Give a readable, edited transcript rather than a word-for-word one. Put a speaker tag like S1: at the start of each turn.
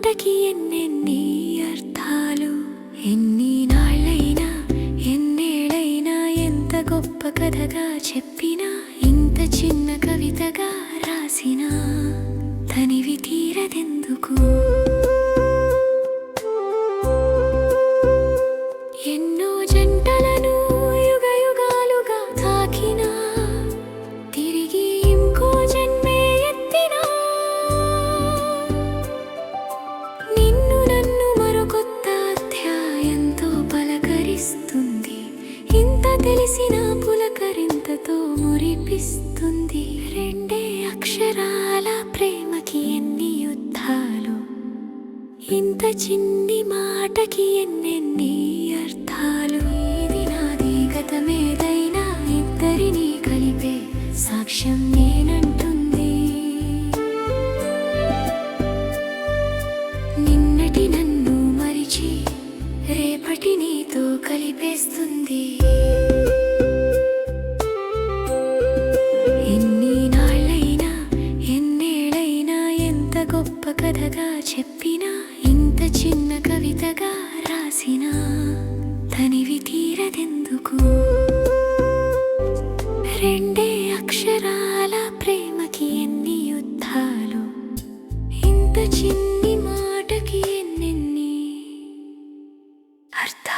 S1: మాటకి ఎన్నెన్ని అర్థాలు. ఎన్ని నాళ్ళైనా ఎన్నేళ్ళైనా ఎంత గొప్ప కథగా చెప్పినా, ఇంత చిన్న కవితగా రాసినా తనివి తీరదెందుకు? ఎన్నో జంటలను యుగ యుగాలుగా తాకినా, తిరిగి ఇంకో జన్మే ఎత్తినా, నిన్ను నన్ను మరో కొత్త అధ్యాయంతో పలకరిస్తుంది. ఇంత తెలిసిన పులకరింతతో మురిపిస్తుంది. రెండే అక్షరాల ప్రేమకి ఎన్ని యుద్ధాలు, ఇంత చిన్ని మాటకి ఎన్నెన్ని అర్థాలు. ఇది నాది గతమేదైనా ఇద్దరిని కలిపే సాక్ష్యం నేనంటుంది. నిన్నటి నన్ను మరిచి రేపటి నీతో కలిపేస్తుంది. ఎన్ని నాళ్ళైనా ఎన్నేళ్ళైనా ఎంత గొప్ప కథగా చెప్పినా, ఇంత చిన్న కవితగా రాసినా తనివి తీరదెందుకు? రెండే అక్షరాల ప్రేమకి ఎన్ని యుద్ధాలు, ఇంత చిన్ని మాటకి ఎన్నెన్ని అర్థాలు.